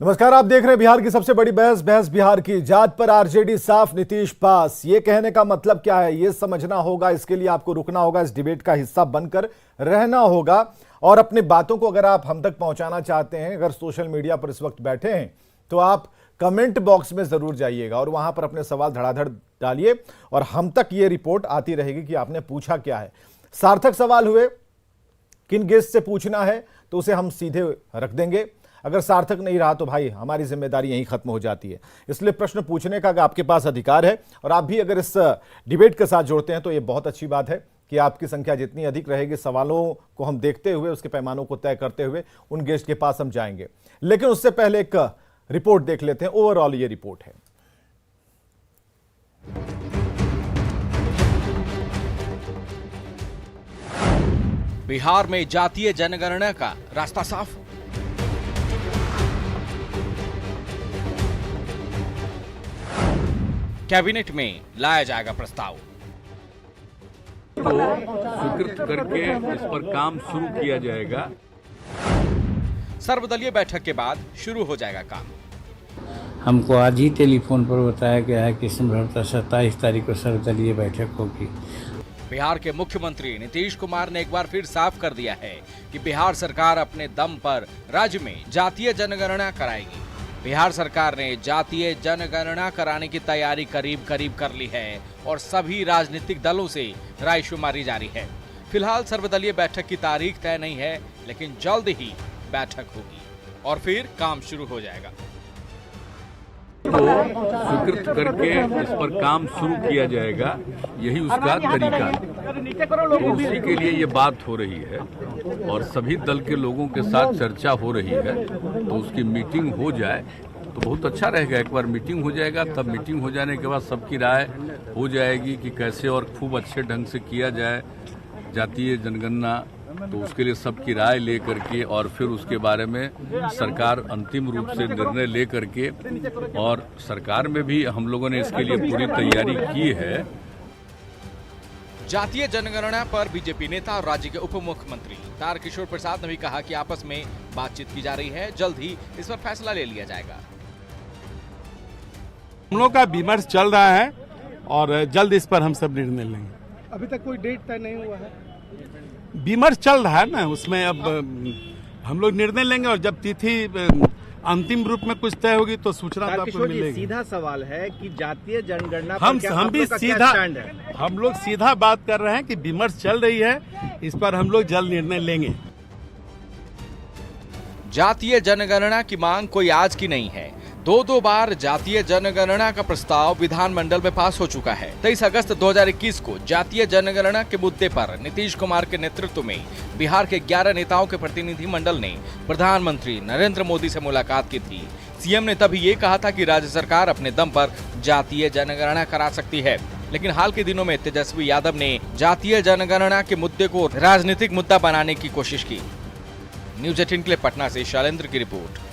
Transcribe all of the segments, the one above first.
नमस्कार, आप देख रहे हैं बिहार की सबसे बड़ी बहस बहस बिहार की। जात पर आरजेडी साफ, नीतीश पास। ये कहने का मतलब क्या है, ये समझना होगा। इसके लिए आपको रुकना होगा, इस डिबेट का हिस्सा बनकर रहना होगा और अपनी बातों को अगर आप हम तक पहुंचाना चाहते हैं, अगर सोशल मीडिया पर इस वक्त बैठे हैं तो आप कमेंट बॉक्स में जरूर जाइएगा और वहां पर अपने सवाल धड़ाधड़ डालिए और हम तक ये रिपोर्ट आती रहेगी कि आपने पूछा क्या है। सार्थक सवाल हुए, किन गेस्ट से पूछना है तो उसे हम सीधे रख देंगे। अगर सार्थक नहीं रहा तो भाई हमारी जिम्मेदारी यहीं खत्म हो जाती है। इसलिए प्रश्न पूछने का आपके पास अधिकार है और आप भी अगर इस डिबेट के साथ जोड़ते हैं तो ये बहुत अच्छी बात है कि आपकी संख्या जितनी अधिक रहेगी, सवालों को हम देखते हुए, उसके पैमानों को तय करते हुए उन गेस्ट के पास हम जाएंगे। लेकिन उससे पहले एक रिपोर्ट देख लेते हैं। ओवरऑल ये रिपोर्ट है। बिहार में जातीय जनगणना का रास्ता साफ। कैबिनेट में लाया जाएगा प्रस्ताव। तो स्वीकृत करके इस पर काम शुरू किया जाएगा। सर्वदलीय बैठक के बाद शुरू हो जाएगा काम। हमको आज ही टेलीफोन पर बताया गया है कि संभवतः 27 तारीख को सर्वदलीय बैठक होगी। बिहार के मुख्यमंत्री नीतीश कुमार ने एक बार फिर साफ कर दिया है कि बिहार सरकार अपने दम पर राज्य में जातीय जनगणना कराएगी। बिहार सरकार ने जातीय जनगणना कराने की तैयारी करीब करीब कर ली है और सभी राजनीतिक दलों से रायशुमारी जारी है। फिलहाल सर्वदलीय बैठक की तारीख तय नहीं है, लेकिन जल्द ही बैठक होगी और फिर काम शुरू हो जाएगा। तो स्वीकृत करके इस पर काम शुरू किया जाएगा, यही उसका तरीका है। तो उसी के लिए ये बात हो रही है और सभी दल के लोगों के साथ चर्चा हो रही है। तो उसकी मीटिंग हो जाए तो बहुत अच्छा रहेगा। एक बार मीटिंग हो जाएगा, तब मीटिंग हो जाने के बाद सबकी राय हो जाएगी कि कैसे और खूब अच्छे ढंग से किया जाए जातीय जनगणना। तो उसके लिए सबकी राय ले करके और फिर उसके बारे में सरकार अंतिम रूप से निर्णय ले करके, और सरकार में भी हम लोगों ने इसके लिए पूरी तैयारी की है। जातीय जनगणना पर बीजेपी नेता और राज्य के उप मुख्यमंत्री तारकिशोर प्रसाद ने भी कहा कि आपस में बातचीत की जा रही है, जल्द ही इस पर फैसला ले लिया जाएगा। हम लोग का विमर्श चल रहा है और जल्द इस पर हम सब निर्णय लेंगे। अभी तक कोई डेट तय नहीं हुआ है। विमर्श चल रहा है ना, उसमें अब हम लोग निर्णय लेंगे और जब तिथि अंतिम रूप में कुछ तय होगी तो सूचना तो आपको मिलेगी। सीधा सवाल है कि जातीय जनगणना हम भी सीधा, हम लोग सीधा बात कर रहे हैं कि विमर्श चल रही है, इस पर हम लोग जल्द निर्णय लेंगे। जातीय जनगणना की मांग कोई आज की नहीं है। दो बार जातीय जनगणना का प्रस्ताव विधानमंडल में पास हो चुका है। 23 अगस्त 2021 को जातीय जनगणना के मुद्दे पर नीतीश कुमार के नेतृत्व में बिहार के 11 नेताओं के प्रतिनिधि मंडल ने प्रधानमंत्री नरेंद्र मोदी से मुलाकात की थी। सीएम ने तभी ये कहा था कि राज्य सरकार अपने दम पर जातीय जनगणना करा सकती है, लेकिन हाल के दिनों में तेजस्वी यादव ने जातीय जनगणना के मुद्दे को राजनीतिक मुद्दा बनाने की कोशिश की। न्यूज 18 के लिए पटना से शैलेंद्र की रिपोर्ट।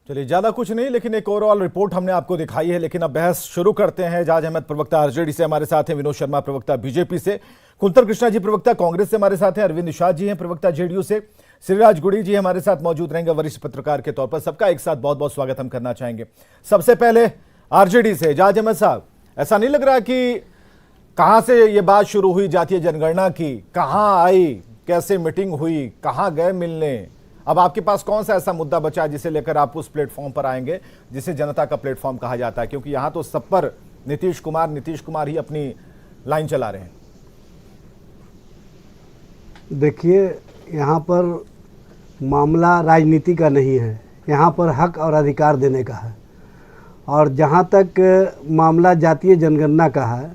चलिए, ज्यादा कुछ नहीं, लेकिन एक ओवरऑल रिपोर्ट हमने आपको दिखाई है। लेकिन अब बहस शुरू करते हैं। एजाज अहमद प्रवक्ता आरजेडी से हमारे साथ हैं, विनोद शर्मा प्रवक्ता बीजेपी से, कुंतर कृष्णा जी प्रवक्ता कांग्रेस से हमारे साथ हैं, अरविंद निषाद जी हैं प्रवक्ता जेडीयू से, श्रीराज गुड़ी जी हमारे साथ मौजूद रहेंगे वरिष्ठ पत्रकार के तौर पर। सबका एक साथ बहुत बहुत स्वागत हम करना चाहेंगे। सबसे पहले आरजेडी से एजाज अहमद साहब, ऐसा नहीं लग रहा कि कहां से ये बात शुरू हुई जातीय जनगणना की, कहां आई, कैसे मीटिंग हुई, कहां गए मिलने? अब आपके पास कौन सा ऐसा मुद्दा बचा है जिसे लेकर आप उस प्लेटफॉर्म पर आएंगे जिसे जनता का प्लेटफॉर्म कहा जाता है? क्योंकि यहां तो सब पर नीतीश कुमार ही अपनी लाइन चला रहे हैं। देखिए, यहाँ पर मामला राजनीति का नहीं है, यहाँ पर हक और अधिकार देने का है। और जहाँ तक मामला जातीय जनगणना का है,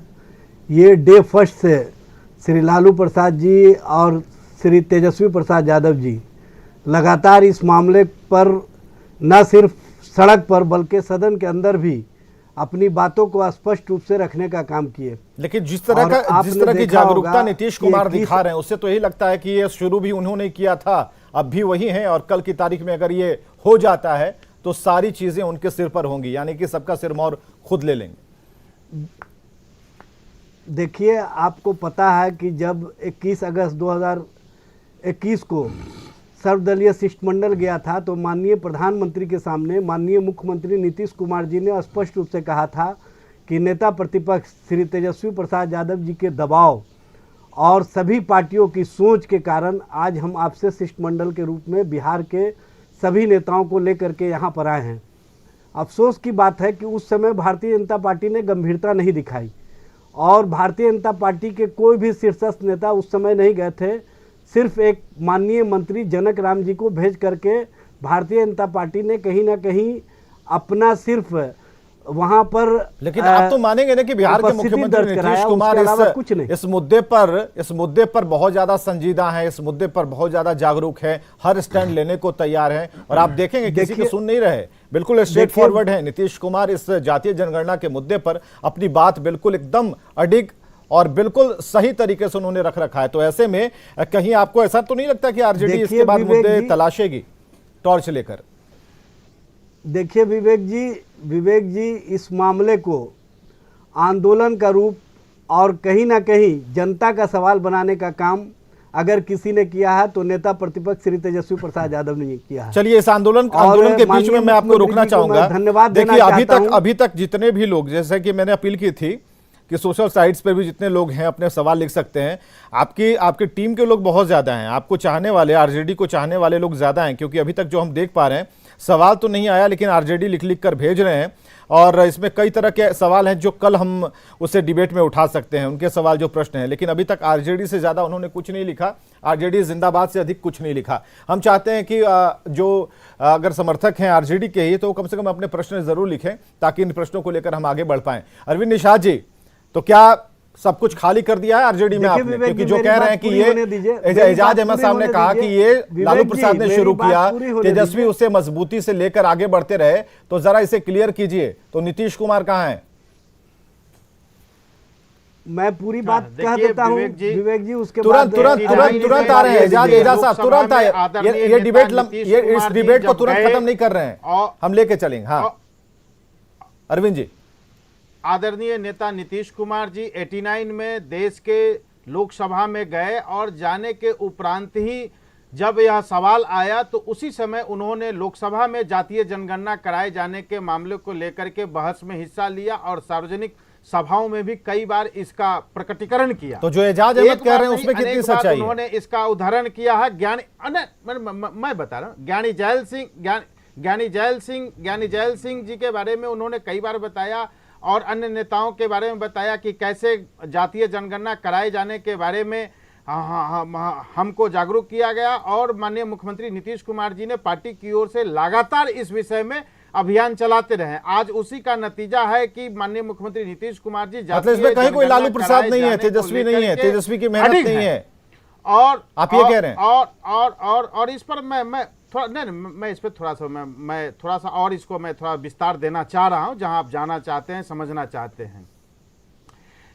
ये डे फर्स्ट से श्री लालू प्रसाद जी और श्री तेजस्वी प्रसाद यादव जी लगातार इस मामले पर न सिर्फ सड़क पर बल्कि सदन के अंदर भी अपनी बातों को स्पष्ट रूप से रखने का काम किए। लेकिन जिस तरह की जागरूकता नीतीश कुमार दिखा रहे हैं, उससे तो यही लगता है कि ये शुरू भी उन्होंने किया था, अब भी वही हैं और कल की तारीख में अगर ये हो जाता है तो सारी चीजें उनके सिर पर होंगी, यानी कि सबका सिरमौर खुद ले लेंगे। देखिए, आपको पता है कि जब 21 अगस्त 2021 को सर्वदलीय शिष्टमंडल गया था तो माननीय प्रधानमंत्री के सामने माननीय मुख्यमंत्री नीतीश कुमार जी ने स्पष्ट रूप से कहा था कि नेता प्रतिपक्ष श्री तेजस्वी प्रसाद यादव जी के दबाव और सभी पार्टियों की सोच के कारण आज हम आपसे शिष्टमंडल के रूप में बिहार के सभी नेताओं को लेकर के यहाँ पर आए हैं। अफसोस की बात है कि उस समय भारतीय जनता पार्टी ने गंभीरता नहीं दिखाई और भारतीय जनता पार्टी के कोई भी शीर्षस्थ नेता उस समय नहीं गए थे। सिर्फ एक माननीय मंत्री जनक राम जी को भेज करके भारतीय जनता पार्टी ने कहीं ना कहीं अपना सिर्फ वहां पर, लेकिन आप तो मानेंगे ना कि बिहार के मुख्यमंत्री नीतीश कुमार इस मुद्दे पर बहुत ज्यादा संजीदा हैं, इस मुद्दे पर बहुत ज्यादा जागरूक है, हर स्टैंड लेने को तैयार हैं और आप देखेंगे किसी को सुन नहीं रहे, बिल्कुल स्ट्रेट फॉरवर्ड है। नीतीश कुमार इस जातीय जनगणना के मुद्दे पर अपनी बात बिल्कुल एकदम अडिग और बिल्कुल सही तरीके से उन्होंने रख रखा है। तो ऐसे में कहीं आपको ऐसा तो नहीं लगता कि आरजेडी इसके बाद मुद्दे तलाशेगी टॉर्च लेकर? देखिए विवेक जी इस मामले को आंदोलन का रूप और कहीं ना कहीं जनता का सवाल बनाने का काम अगर किसी ने किया है तो नेता प्रतिपक्ष श्री तेजस्वी प्रसाद यादव ने किया है। चलिए इस आंदोलन के बीच में मैं आपको रोकना चाहूंगा। धन्यवाद। देखिए अभी तक जितने भी लोग, जैसे कि मैंने अपील की थी कि सोशल साइट्स पर भी जितने लोग हैं अपने सवाल लिख सकते हैं। आपकी टीम के लोग बहुत ज्यादा हैं, आपको चाहने वाले, आरजेडी को चाहने वाले लोग ज्यादा हैं, क्योंकि अभी तक जो हम देख पा रहे हैं सवाल तो नहीं आया लेकिन आरजेडी लिख कर भेज रहे हैं और इसमें कई तरह के सवाल हैं जो कल हम उसे डिबेट में उठा सकते हैं, उनके सवाल जो प्रश्न हैं। लेकिन अभी तक आरजेडी से ज्यादा उन्होंने कुछ नहीं लिखा, आरजेडी जिंदाबाद से अधिक कुछ नहीं लिखा। हम चाहते हैं कि जो अगर समर्थक हैं आरजेडी के ही तो कम से कम अपने प्रश्न जरूर लिखें ताकि इन प्रश्नों को लेकर हम आगे बढ़ पाएं। अरविंद निषाद जी, तो क्या सब कुछ खाली कर दिया है आरजेडी में आपने? क्योंकि जो कह रहे हैं कि ये एजाज अहमद साहब ने कहा कि ये लालू प्रसाद ने शुरू किया, तेजस्वी उसे मजबूती से लेकर आगे बढ़ते रहे, तो जरा इसे क्लियर कीजिए। तो नीतीश कुमार कहां हैं? मैं पूरी बात कह देता हूं विवेक जी, उसके तुरंत आ रहे हैं एजाज साहब, तुरंत आए। ये इस डिबेट को तुरंत खत्म नहीं कर रहे हैं, हम लेके चलेंगे। हाँ अरविंद जी। आदरणीय नेता नीतीश कुमार जी 89 में देश के लोकसभा में गए और जाने के उपरांत ही जब यह सवाल आया तो उसी समय उन्होंने लोकसभा में जातीय जनगणना कराए जाने के मामले को लेकर के बहस में हिस्सा लिया और सार्वजनिक सभाओं में भी कई बार इसका प्रकटीकरण किया। तो जो एजाज अहमद कह रहे हैं उसमें कितनी सच्चाई है? उन्होंने इसका उदाहरण किया है मैं बता रहा हूँ, ज्ञानी जैल सिंह जी के बारे में उन्होंने कई बार बताया और अन्य नेताओं के बारे में बताया कि कैसे जातीय जनगणना कराए जाने के बारे में हमको जागरूक किया गया और माननीय मुख्यमंत्री नीतीश कुमार जी ने पार्टी की ओर से लगातार इस विषय में अभियान चलाते रहे। आज उसी का नतीजा है कि माननीय मुख्यमंत्री नीतीश कुमार जी मतलब इसमें कहीं कोई लालू प्रसाद नहीं है, तेजस्वी नहीं है, तेजस्वी की मेहनत नहीं है और आप ये कह रहे हैं? और इस पर मैं इस पर थोड़ा सा और इसको मैं थोड़ा विस्तार देना चाह रहा हूं जहां आप जाना चाहते हैं, समझना चाहते हैं।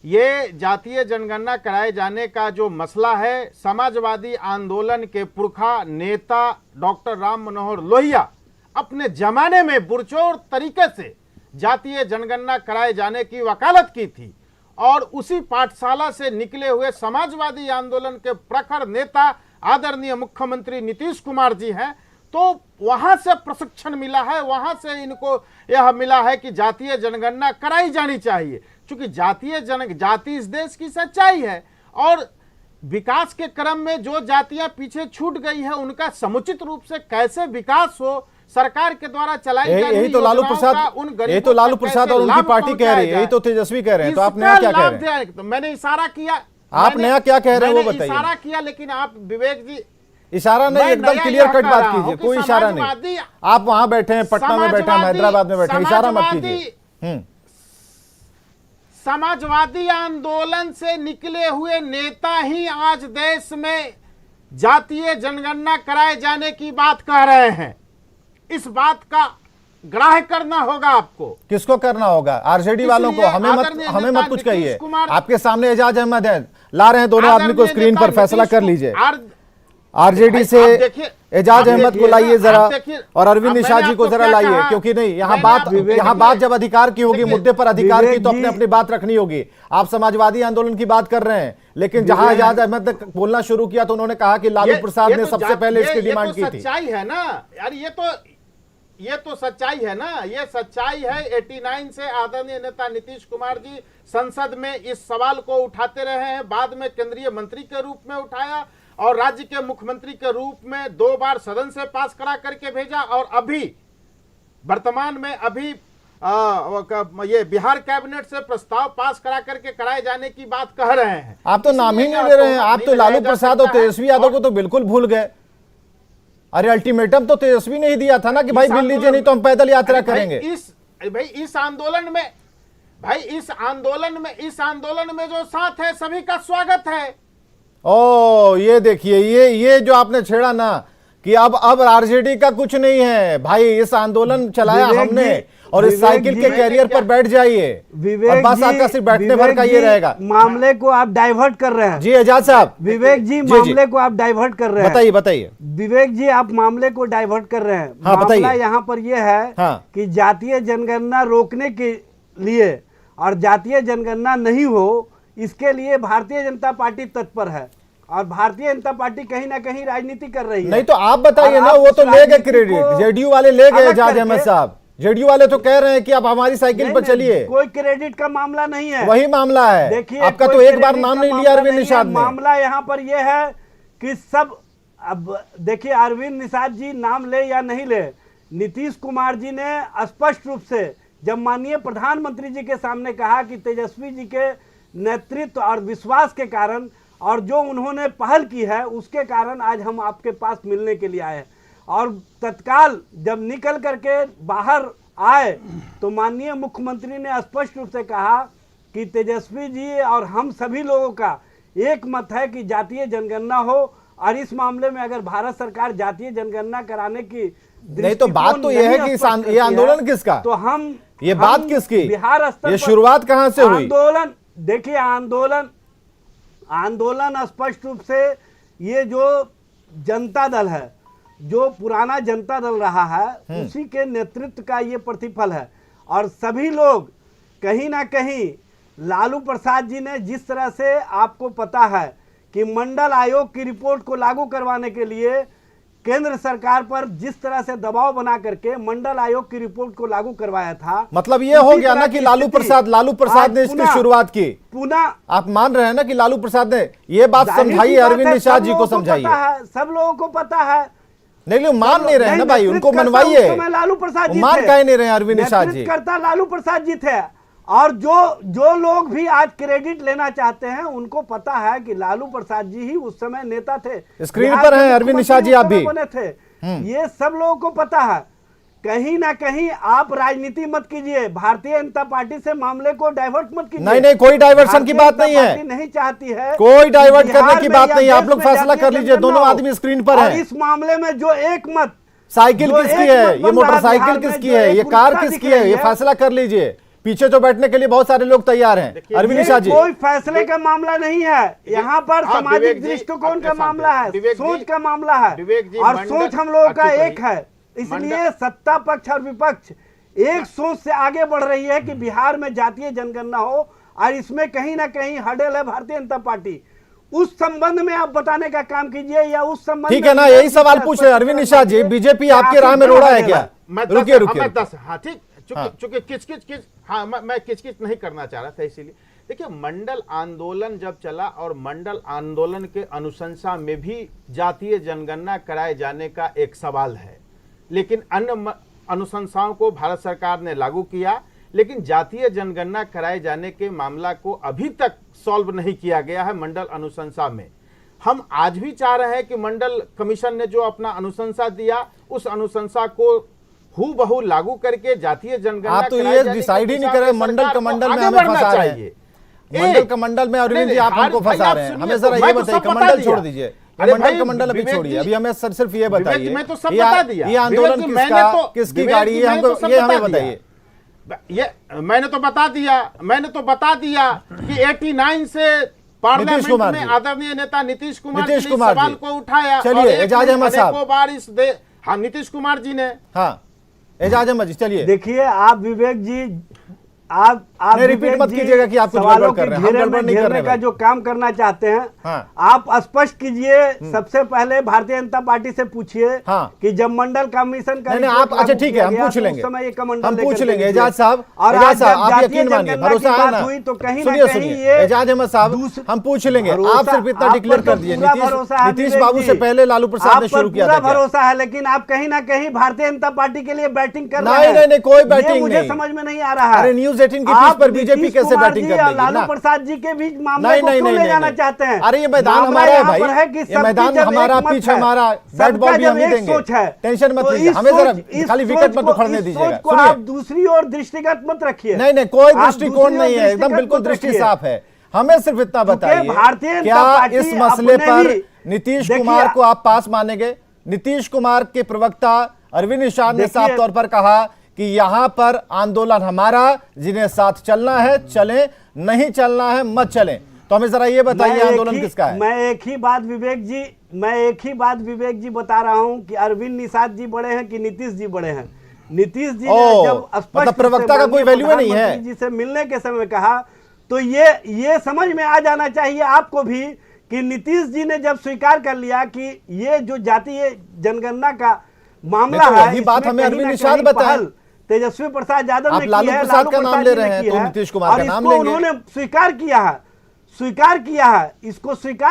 ये जातीय जनगणना कराए जाने का जो मसला है, समाजवादी आंदोलन के पुरखा नेता डॉक्टर राम मनोहर लोहिया अपने जमाने में पुरजोर तरीके से जातीय जनगणना कराए जाने की वकालत की थी और उसी पाठशाला से निकले हुए समाजवादी आंदोलन के प्रखर नेता आदरणीय मुख्यमंत्री नीतीश कुमार जी हैं। तो वहां से प्रशिक्षण मिला है, वहां से इनको यह मिला है कि जातीय जनगणना कराई जानी चाहिए, क्योंकि जाति इस देश की सच्चाई है और विकास के क्रम में जो जातियां पीछे छूट गई है उनका समुचित रूप से कैसे विकास हो, सरकार के द्वारा चलाई जा रही यही तो लालू प्रसाद और उनकी पार्टी कह रही है, यही तो तेजस्वी कह रहे हैं। तो आप नया क्या कह रहे हैं? तो मैंने इशारा किया, आप नया क्या कह रहे हैं वो बताइए। इशारा किया, लेकिन आप विवेक जी इशारा नहीं, एकदम क्लियर कट बात कीजिए, कोई इशारा नहीं। आप वहां बैठे हैं, पटना में बैठे हैं, हैदराबाद में बैठे हैं, इशारा मत कीजिए। समाजवादी आंदोलन से निकले हुए नेता ही आज देश में जातीय जनगणना कराए जाने की बात कह रहे हैं। इस बात का ग्राह्य करना होगा आपको। किसको करना होगा? आरजेडी वालों को। हमें मत कुछ कहिए। आपके सामने एजाज अहमद है, ला रहे हैं दोनों आदमी को स्क्रीन पर, फैसला कर लीजिए। आरजेडी भाई, से आप देखिए, एजाज आप अहमद को देखिए लाइए ना, जरा, आप देखिए, और अरविंद अब निषाद मैंने जी को आपको जरा क्या लाइए, कहा? क्योंकि नहीं यहाँ मैंने बात, आपको- यहाँ बात जब अधिकार की होगी, देखिए, मुद्दे पर अधिकार की, तो विवेक अपने अपनी बात रखनी होगी। आप समाजवादी आंदोलन की बात कर रहे हैं, लेकिन जहां एजाज अहमद ने बोलना शुरू किया तो उन्होंने कहा कि लालू प्रसाद ने सबसे पहले इसकी डिमांड की थी। सच्चाई है ना यार, ये तो सच्चाई है ना, ये सच्चाई है। 89 से आदरणीय नेता नीतीश कुमार जी संसद में इस सवाल को उठाते रहे हैं, बाद में केंद्रीय मंत्री के रूप में उठाया और राज्य के मुख्यमंत्री के रूप में 2 बार सदन से पास करा करके भेजा, और अभी वर्तमान में अभी ये बिहार कैबिनेट से प्रस्ताव पास करा करके कराए जाने की बात कह रहे हैं। आप तो नाम ही नहीं ले रहे हैं, आप तो लालू प्रसाद और तेजस्वी यादव को तो बिल्कुल भूल गए। अरे अल्टीमेटम तो तेजस्वी ने ही दिया था ना कि भाई बिल लीजिए, नहीं तो हम पैदल यात्रा करेंगे। इस आंदोलन में जो साथ है सभी का स्वागत है। ओ ये देखिए, ये जो आपने छेड़ा ना कि अब आरजेडी का कुछ नहीं है भाई, इस आंदोलन चलाया हमने और इस साइकिल के कैरियर पर बैठ जाइए, और बस आपका सिर्फ बैठने भर का ये रहेगा। मामले को आप डाइवर्ट कर रहे हैं। जी एजाज साहब, विवेक जी, मामले को आप डाइवर्ट कर रहे हैं। बताइए बताइए विवेक जी, आप मामले को डाइवर्ट कर रहे हैं। हाँ, मामला बताइए। यहाँ पर यह है कि जातीय जनगणना रोकने के लिए और जातीय जनगणना नहीं हो, इसके लिए भारतीय जनता पार्टी तत्पर है, और भारतीय जनता पार्टी कहीं ना कहीं राजनीति कर रही है। नहीं तो आप बताइए ना, वो तो ले गए क्रेडिट, जेडीयू वाले ले गए एजाज अहमद साहब, जेडीयू वाले तो कह रहे हैं कि आप हमारी साइकिल पर चलिए। कोई क्रेडिट का मामला नहीं है, वही मामला है। देखिए, आपका तो एक बार नाम नहीं लिया अरविंद निषाद ने। मामला यहाँ पर यह है कि सब, अब देखिए अरविंद निषाद जी नाम ले या नहीं ले, नीतीश कुमार जी ने स्पष्ट रूप से जब माननीय प्रधानमंत्री जी के सामने कहा कि तेजस्वी जी के नेतृत्व और विश्वास के कारण और जो उन्होंने पहल की है उसके कारण आज हम आपके पास मिलने के लिए आए हैं, और तत्काल जब निकल करके बाहर आए तो माननीय मुख्यमंत्री ने स्पष्ट रूप से कहा कि तेजस्वी जी और हम सभी लोगों का एक मत है कि जातीय जनगणना हो, और इस मामले में अगर भारत सरकार जातीय जनगणना कराने की नहीं तो बात तो यह है कि ये आंदोलन किसका, तो हम ये बात किसकी, बिहार स्तर ये पर शुरुआत कहां से हुई? आंदोलन देखिए, आंदोलन स्पष्ट रूप से ये जो जनता दल है, जो पुराना जनता दल रहा है, उसी के नेतृत्व का ये प्रतिफल है। और सभी लोग कहीं ना कहीं लालू प्रसाद जी ने जिस तरह से, आपको पता है कि मंडल आयोग की रिपोर्ट को लागू करवाने के लिए केंद्र सरकार पर जिस तरह से दबाव बना करके मंडल आयोग की रिपोर्ट को लागू करवाया था, मतलब ये हो गया ना कि लालू प्रसाद ने इसकी शुरुआत की। पुनः आप मान रहे हैं ना कि लालू प्रसाद ने ये बात समझाई, अरविंद निषाद जी को समझाइए। सब लोगों को पता है, नहीं लोग मान नहीं रहे हैं ना भाई, उनको मनवाइए। लालू प्रसाद जी मान कह नहीं रहे हैं अरविंद निषाद जी, करता लालू प्रसाद जी थे। और जो लोग भी आज क्रेडिट लेना चाहते हैं उनको पता है कि लालू प्रसाद जी ही उस समय नेता थे। स्क्रीन पर हैं अरविंद निषाद जी, आप भी बने थे। ये सब लोगों को पता है। कहीं ना कहीं आप राजनीति मत कीजिए, भारतीय जनता पार्टी से मामले को डाइवर्ट मत कीजिए। नहीं कोई डाइवर्शन की बात नहीं है, नहीं चाहती है कोई डाइवर्ट करने की बात नहीं। आप लोग फैसला कर लीजिए, दोनों आदमी स्क्रीन पर हैं। इस मामले में जो एक मत, साइकिल किसकी है, ये मोटरसाइकिल किसकी है, ये कार किसकी है, ये फैसला कर लीजिए। पीछे तो बैठने के लिए बहुत सारे लोग तैयार हैं। अरविंद निषाद जी, कोई फैसले का मामला नहीं है, यहाँ पर सामाजिक दृष्टिकोण का मामला है, सोच का मामला है, और सोच हम लोगों का एक है। इसलिए सत्ता पक्ष और विपक्ष एक सोच से आगे बढ़ रही है कि बिहार में जातीय जनगणना हो, और इसमें कहीं ना कहीं हड़ेल है भारतीय जनता पार्टी। उस संबंध में आप बताने का काम कीजिए, या उस संबंध ठीक है ना, यही सवाल पूछ रहे अरविंद निषाद जी। बीजेपी आपके राह में रोड़ा है क्या? रुकिए हाँ ठीक, चूंकि किच हाँ मैं किच नहीं करना चाह रहा था, इसीलिए देखिए मंडल आंदोलन जब चला और मंडल आंदोलन के अनुशंसा में भी जातीय जनगणना कराए जाने का एक सवाल है, लेकिन अन्य अनुशंसाओं को भारत सरकार ने लागू किया, लेकिन जातीय जनगणना कराए जाने के मामला को अभी तक सॉल्व नहीं किया गया है मंडल अनुशंसा में। हम आज भी चाह रहे हैं कि मंडल कमीशन ने जो अपना अनुशंसा दिया उस अनुशंसा को हूबहू लागू करके जातीय जनगणना आप तो ये डिसाइड ही नहीं कर रहे, मंडल का मंडल में हमें फंसा रहे हैं। मंडल का मंडल में अरविंद जी आप हमको फंसा रहे हैं। हमें जरा ये बताइए, कमंडल छोड़ दीजिए, मंडल का मंडल अभी छोड़िए, अभी हमें सिर्फ ये बताइए ये आंदोलन किसकी गाड़ी है, हमको ये हमें बताइए। ये मैंने तो बता दिया कि 89 से पार्लियामेंट कुमार में जी। आदरणीय नेता नीतीश कुमार जी नीतीश ने इस कुमार सवाल जी। को उठाया। चलिए, और एक एजाज नहीं, अहमद साहब। अनेकों बार हाँ, नीतीश कुमार जी ने। हाँ, एजाज अहमद जी चलिए। देखिए आप विवेक जी, आप नहीं, रिपीट विवेक मत जी कीजिएगा कि आप कुछ सवालों गड़बड़ कर के रहे हैं। हम घेरे गड़बड़ में नहीं कर घेरने रहे का भाई। जो काम करना चाहते हैं, हाँ। आप स्पष्ट कीजिए। सबसे पहले भारतीय जनता पार्टी से पूछिए हाँ। कि जब मंडल कमीशन का नहीं नहीं, रिपोर्ट आप अच्छा लागू ठीक है, किया हम गया पूछ तो लेंगे, उस समय ये कमंडल हम लेकर पूछ के लेंगे। निकले। एजाज साहब, और एजाज आज साहब, जब आप जातीय यकीन मानिए, जनगणना भरोसा की है बात ना। हुई तो कहीं ना सुनिए कहीं सुनिए, ये एजाज अहमद साहब, हम पूछ लेंगे। आप सिर्फ इतना डिक्लेयर कर दिए, नीतीश बाबू से पहले लालू प्रसाद ने शुरू किया था क्या? भरोसा है, लेकिन आप कहीं ना कहीं भारतीय जनता पार्टी के लिए बैटिंग कर रहे नहीं, हैं। नहीं, नहीं, कोई ये बैटिंग मुझे नहीं। समझ में नहीं आ रहा है। अरे न्यूज़ 18 की पीठ पर बीजेपी नीतीश कैसे कुमार बैटिंग जी कर और लेगी लालू ना? प्रसाद जी के बीच मामले नहीं को नहीं क्यों नहीं ले जाना नहीं। चाहते हैं? अरे ये मैदान मामला हमारा है यहाँ भाई, पर है कि ये सबकी मैदान जब हमारा, एक मत पिच है, हमारा, बैट सबका बॉल भी जब हम ही एक देंगे। सोच है, टेंशन मत तो लीजिए, इस हमें जरा सोच- इस खाली सोच विकेट मत को- उखड़ने इस दीजिएगा। सोच को सुनिए। आप दूसरी ओर दृष्टिगत मत रखिए। नहीं नहीं, कोई आप दृष्टिकोण दूसरी ओर नहीं है, एकदम दृष्टिगत बिल्कुल मत दृष्टि रखिए। साफ है। हमें सिर्फ इतना बताइए, भारतीय जनता क्या पार्टी इस मसले अपने पर ही- नीतीश देखिए- कुमार को आप पास मानेंगे? नीतीश कुमार के प्रवक्ता अरविंद निषाद ने साफ देखिए- तौर पर कहा कि यहां पर आंदोलन हमारा, जिन्हें साथ चलना है चलें, नहीं चलना है मत चलें। तो हमें जरा ये बताइए, आंदोलन किसका है? मैं एक ही बात विवेक जी बता रहा हूं कि अरविंद निषाद जी बड़े हैं कि नीतीश जी बड़े हैं। नीतीश जी ने जब स्पष्ट मतलब प्रवक्ता का कोई वैल्यू नहीं है। जी से मिलने के समय कहा तो ये समझ में आ जाना चाहिए आपको भी कि नीतीश जी ने जब स्वीकार कर लिया कि ये जो जातीय जनगणना का मामला नहीं तो है, वही बात इसमें हमें कहीं अरविंद ना निषाद कहीं बताएं। पहल तेजस्वी प्रसाद यादव आप ने लालू की है, प्रसाद का नाम ले जी ने रहे हैं, की तो है, नीतीश कुमार और का नाम इसको लेंगे। उन्होंने स्वीकार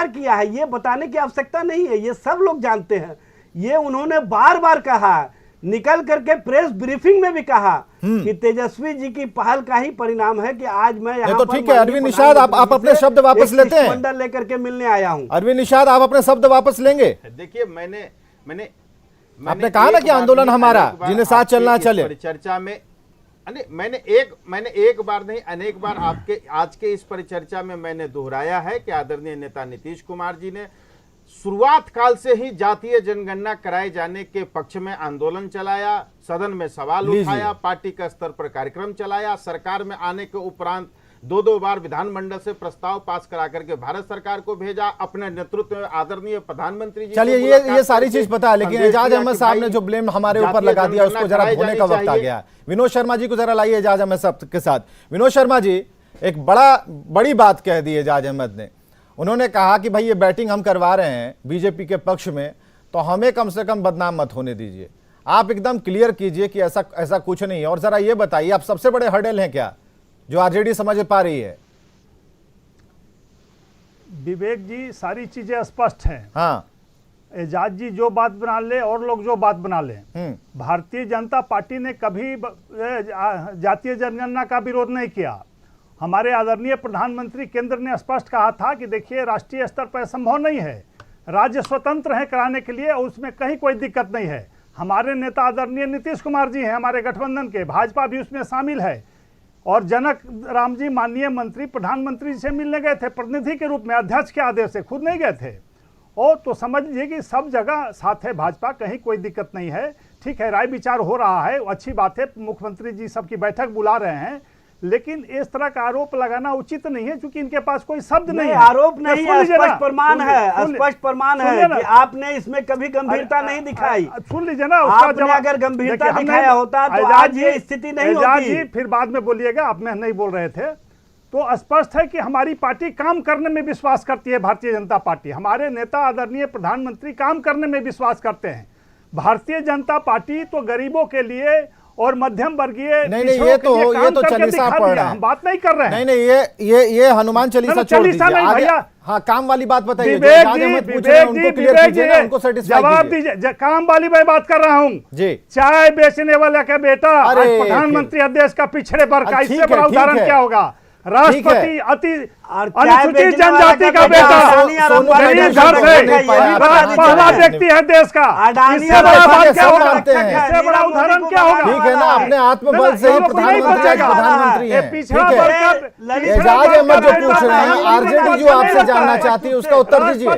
किया है, ये बताने की आवश्यकता नहीं है, ये सब लोग जानते हैं। ये उन्होंने बार बार कहा, निकल करके प्रेस ब्रीफिंग में भी कहा कि तेजस्वी जी की पहल का ही परिणाम है कि आज मैं यहाँ तो पर ठीक है, अरविंद माननीय निषाद, आप प्रधानमंत्री अपने से शब्द वापस एक लेते हैं? शिष्टमंडल लेकर के मिलने आया हूँ। अरविंद निषाद, आप अपने शब्द वापस लेंगे? देखिए, मैंने आपने कहा ना कि आंदोलन हमारा, जिन्हें साथ चलना चले। परिचर्चा में मैंने एक बार नहीं, अनेक बार आपके आज के इस परिचर्चा में मैंने दोहराया है कि आदरणीय नेता नीतीश कुमार जी ने शुरुआत काल से ही जातीय जनगणना कराए जाने के पक्ष में आंदोलन चलाया, सदन में सवाल उठाया, पार्टी का स्तर पर कार्यक्रम चलाया, सरकार में आने के उपरांत दो बार विधानमंडल से प्रस्ताव पास करा करके भारत सरकार को भेजा, अपने नेतृत्व में आदरणीय प्रधानमंत्री जी। चलिए, ये सारी चीज पता है, लेकिन एजाज अहमद साहब ने जो ब्लेम हमारे ऊपर लगा दिया, उसको जरा धोने का वक्त आ गया। विनोद शर्मा जी को जरा लाइए एजाज अहमद साहब के साथ। विनोद शर्मा जी, एक बड़ी बात कह दी एजाज अहमद ने। उन्होंने कहा कि भाई ये बैटिंग हम करवा रहे हैं बीजेपी के पक्ष में, तो हमें कम से कम बदनाम मत होने दीजिए। आप एकदम क्लियर कीजिए कि ऐसा कुछ नहीं है। और जरा ये बताइए, आप सबसे बड़े हर्डल हैं क्या जो आरजेडी समझ पा रही है? विवेक जी, सारी चीजें स्पष्ट हैं। हाँ, एजाज जी जो बात बना ले और लोग जो बात बना ले, भारतीय जनता पार्टी ने कभी जातीय जनगणना का विरोध नहीं किया। हमारे आदरणीय प्रधानमंत्री केंद्र ने स्पष्ट कहा था कि देखिए, राष्ट्रीय स्तर पर संभव नहीं है, राज्य स्वतंत्र है कराने के लिए, उसमें कहीं कोई दिक्कत नहीं है। हमारे नेता आदरणीय नीतीश कुमार जी हैं, हमारे गठबंधन के, भाजपा भी उसमें शामिल है। और जनक राम जी माननीय मंत्री प्रधानमंत्री जी से मिलने गए थे प्रतिनिधि के रूप में, अध्यक्ष के आदेश से, खुद नहीं गए थे। और तो समझ लीजिए कि सब जगह साथ है भाजपा, कहीं कोई दिक्कत नहीं है। ठीक है, राय विचार हो रहा है, अच्छी बात है, मुख्यमंत्री जी सबकी बैठक बुला रहे हैं, लेकिन इस तरह का आरोप लगाना उचित नहीं है, क्योंकि इनके पास कोई शब्द नहीं है। आरोप नहीं है, स्पष्ट प्रमाण है, स्पष्ट प्रमाण है कि आपने इसमें कभी गंभीरता नहीं दिखाई। सुन लीजिए ना, आपने अगर गंभीरता दिखाया होता तो आज ये स्थिति नहीं होती। फिर बाद में बोलिएगा, आप में नहीं बोल रहे थे। तो स्पष्ट है कि हमारी पार्टी काम करने में विश्वास करती है। भारतीय जनता पार्टी, हमारे नेता आदरणीय प्रधानमंत्री काम करने में विश्वास करते हैं। भारतीय जनता पार्टी तो गरीबों के लिए और मध्यम वर्गीय नहीं, ये तो चालीसा पढ़ रहे हैं, हम बात नहीं कर रहे हैं। नहीं, ये हनुमान चालीसा छोड़ दीजिए आगे। हाँ, काम वाली बात बताइए। जवाब दीजिए, काम वाली मैं बात कर रहा हूँ जी। चाय बेचने वाला का बेटा प्रधानमंत्री देश का पिछड़े वर्ग का, इससे बड़ा उदाहरण क्या होगा? राष्ट्रपति अति अनुसूचित जनजाति का बेटा, गरीब घर से पहला व्यक्ति है देश का, इससे बड़ा बात क्या होगा? इससे बड़ा उदाहरण क्या होगा? ठीक है ना, अपने आत्मबल से ही प्रधानमंत्री है। पिछड़ा वर्ग, एजाज अहमद जो पूछ रहे हैं, आरजेडी जो आपसे जानना चाहती है, उसका उत्तर दीजिए।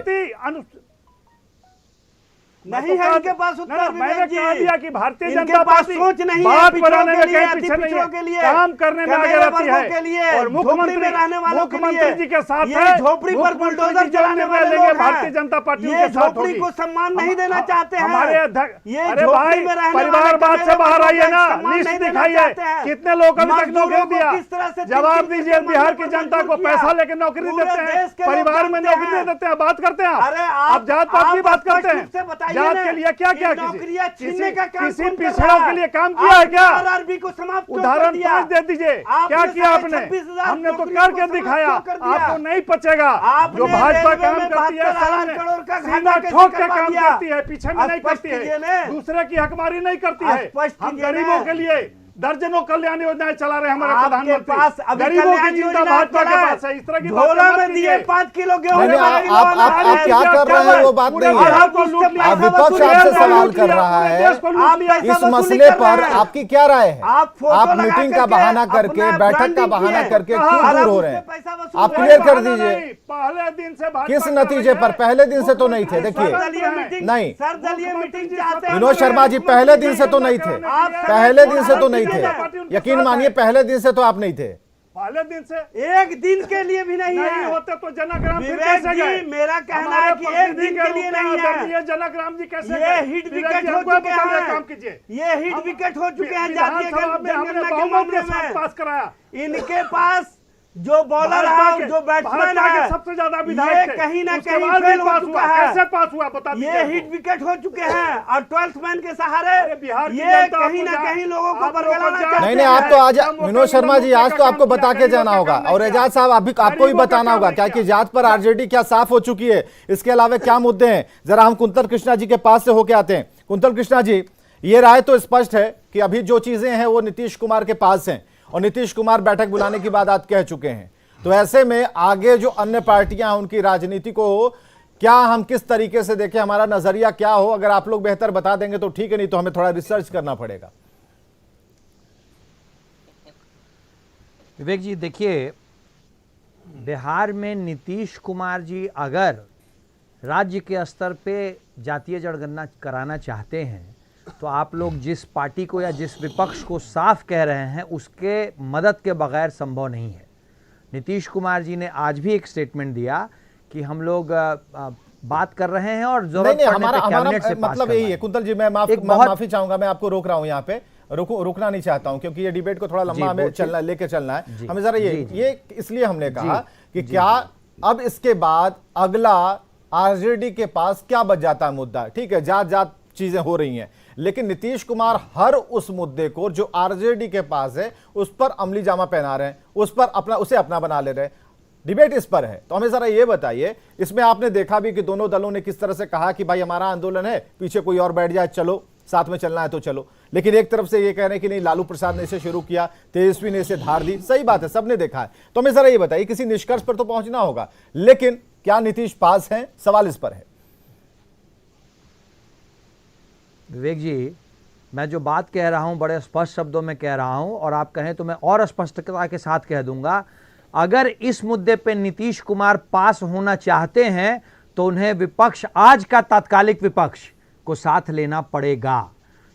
नहीं है इनके पास ना, उत्तर। मैंने विवेक जी, कहा दिया कि भारतीय इनके जनता पास पार्टी सोच नहीं है, बात पिछड़ों बनाने के में लिए, कहीं अति पीछे नहीं पिछड़ों के है, लिए, काम करने में आगे कमेरे रहती वर्गों के है। लिए, और झोपड़ी में रहने वालों के लिए, मुख्यमंत्री जी के साथ ये है, झोपड़ी पर मुख्यमंत्री बुलडोजर जी जो चलाने वाले निर्णय लेंगे, लोग भारतीय हैं। जनता पार्टी ये उनके साथ झोपड़ी होगी। को सम्मान नहीं देना चाहते हैं। हमारे अध्यक्ष, ये अरे झोपड़ी भाई में रहने परिवार वाले बात से कमेरे बाहर वर्गों आइए का ना, सम्मान लिस्ट नहीं देना दिखाइए चाहते हैं। कितने लोगों को अभी तक नौकरी मजदूरों को दिया, किस तरह से जवाब तीन दीजिए। तीन बिहार की मजदूर जनता को किया। पैसा लेके नौकरी पूरे देते देश के हैं, लोग परिवार में जानते नौकरी हैं। नहीं देते हैं, बात करते हैं अरे आप जात पात की बात करते हैं। से बताइए जात ना, के लिए क्या क्या कि नौकरियां छीनने का काम किसी कौन कर पिछड़ों रहा के है? लिए काम किया है क्या? आरआरबी को समाप्त क्यों कर उदाहरण दिया? 5 दे दीजिए, आपने क्या किया आपने? 26,000 हमने तो नौकरियों को करके समाप्त दिखाया, क्यों कर दिया? आपको नहीं पचेगा। आपने जो भाजपा रेलवे काम में करती है 72,000 करोड़ का सीधा घाटा कैसे ठोक के करवा काम दिया? करती है, पीछे में नहीं स्पष्ट करती कीजिए है, ना। दूसरे की हकमारी नहीं करती है। स्पष्ट हम कीजिए ना। गरीबों के लिए दर्जनों कल्याण योजनाएं चला रहे हैं हमारे आपके प्रधानमंत्री। पास अभी गरीबों कल्याण की चिंता योजना भाजपा के चला है। पास है। इस तरह की झोला बातें में मत दिए कीजिए। 5 किलो गेहूं नहीं, वाला आप गिलवाना आप है। क्या कर रहे हैं वो बात नहीं और है। आप उससे पैसा विपक्ष वसूल आपसे कर रहे सवाल हैं। कर रहा है, आप पैसा इस वसूली मसले कर पर रहे हैं। आपकी क्या राय है? आप फोटो आप लगा मीटिंग का करके बहाना करके, अपना बैठक का ब्रांडिंग बहाना किए। करके और क्यों आप दूर हो उससे रहे हैं? पैसा वसूल आप कर क्लियर रहे कर हैं। दीजिए पहले दिन से भाजपा किस कर नतीजे रही पर। है। पहले दिन से तो नहीं थे, देखिए सर्वदलीय मीटिंग नहीं। सर्वदलीय मीटिंग चाहते हैं। विनोद शर्मा जी पहले दिन से तो नहीं थे, पहले दिन से तो नहीं थे, यकीन मानिए पहले दिन से तो आप नहीं थे। पहले दिन से एक दिन के लिए भी नहीं नहीं है। होते तो जनग्राम फिर विवेक कैसे गए? जी, मेरा कहना हमारे है कि एक प्रतिनिधि दिन के के लिए रूप में नहीं आदरणीय है। जनग्राम जी कैसे ये गए? हिट विवेक विकेट जी, हो हमको चुके बताइए, हैं। काम कीजिए। ये हिट विकेट हो चुके हैं जातीय विधानसभा में हमने जनगणना के बहुमत मामले के साथ में। पास कराया। इनके पास जो बॉलर भाजपा है, के- जो बैट्समैन भाजपा के है, सबसे ज्यादा ये विधायक थे। कहीं ना उसके कहीं बाद भी फेल हो पास चुका हुआ। है। कैसे पास हुआ बता दीजिए ये हमको। हिट विकेट हो चुके हैं और 12th मैन के सहारे बिहार की ये जनता कहीं ना आपको कहीं लोगों को आप लोगों को बरगलाना जा- चाहते नहीं नहीं, आप तो आज हम वो विनोद शर्मा जी आज तो आपको काम बता किया, के जाना गरीबों होगा। का काम और नहीं एजाज किया। साहब आपको भी गरीबों का बताना काम होगा नहीं क्या किया। कि जात पर आरजेडी क्या साफ हो चुकी है, इसके अलावा क्या मुद्दे हैं। जरा हम कुंतल कृष्णा जी के पास से होके आते हैं। कुंतल कृष्णा जी, ये राय तो स्पष्ट है कि अभी जो चीजें हैं वो नीतीश कुमार के पास हैं और नीतीश कुमार बैठक बुलाने की बात आज कह चुके हैं। तो ऐसे में आगे जो अन्य पार्टियां हैं उनकी राजनीति को क्या हम किस तरीके से देखें, हमारा नजरिया क्या हो? अगर आप लोग बेहतर बता देंगे तो ठीक है, नहीं तो हमें थोड़ा रिसर्च करना पड़ेगा। विवेक जी, देखिए, बिहार में नीतीश कुमार जी अगर राज्य के स्तर पे जातीय जनगणना कराना चाहते हैं तो आप लोग जिस पार्टी को या जिस विपक्ष को साफ कह रहे हैं उसके मदद के बगैर संभव नहीं है। नीतीश कुमार जी ने आज भी एक स्टेटमेंट दिया कि हम लोग बात कर रहे हैं और जरूरत नहीं, पड़ने पे कैबिनेट से पास मतलब यही है। करवाएंगे। कुंतल जी, मैं माफी चाहूंगा, मैं आपको रोक रहा हूं यहाँ पे, रुकना नहीं चाहता हूं क्योंकि ये डिबेट को थोड़ा लंबा हमें चलना लेके चलना है हमें। जरा ये इसलिए हमने कहा कि क्या अब इसके बाद अगला आरजेडी के पास क्या बच जाता है मुद्दा। ठीक है, जात जात चीजें हो रही हैं, लेकिन नीतीश कुमार हर उस मुद्दे को जो आरजेडी के पास है उस पर अमली जामा पहना रहे हैं, उस पर उसे अपना बना ले रहे हैं। डिबेट इस पर है। तो हमें जरा ये बताइए, इसमें आपने देखा भी कि दोनों दलों ने किस तरह से कहा कि भाई हमारा आंदोलन है, पीछे कोई और बैठ जाए, चलो साथ में चलना है तो चलो। लेकिन एक तरफ से ये कह रहे हैं कि नहीं, लालू प्रसाद ने इसे शुरू किया, तेजस्वी ने इसे धार दी। सही बात है, सबने देखा है। तो हमें जरा ये बताइए, किसी निष्कर्ष पर तो पहुंचना होगा, लेकिन क्या नीतीश पास है? सवाल इस पर है। विवेक जी, मैं जो बात कह रहा हूं बड़े स्पष्ट शब्दों में कह रहा हूं और आप कहें तो मैं और स्पष्टता के साथ कह दूंगा। अगर इस मुद्दे पे नीतीश कुमार पास होना चाहते हैं तो उन्हें विपक्ष, आज का तात्कालिक विपक्ष को साथ लेना पड़ेगा,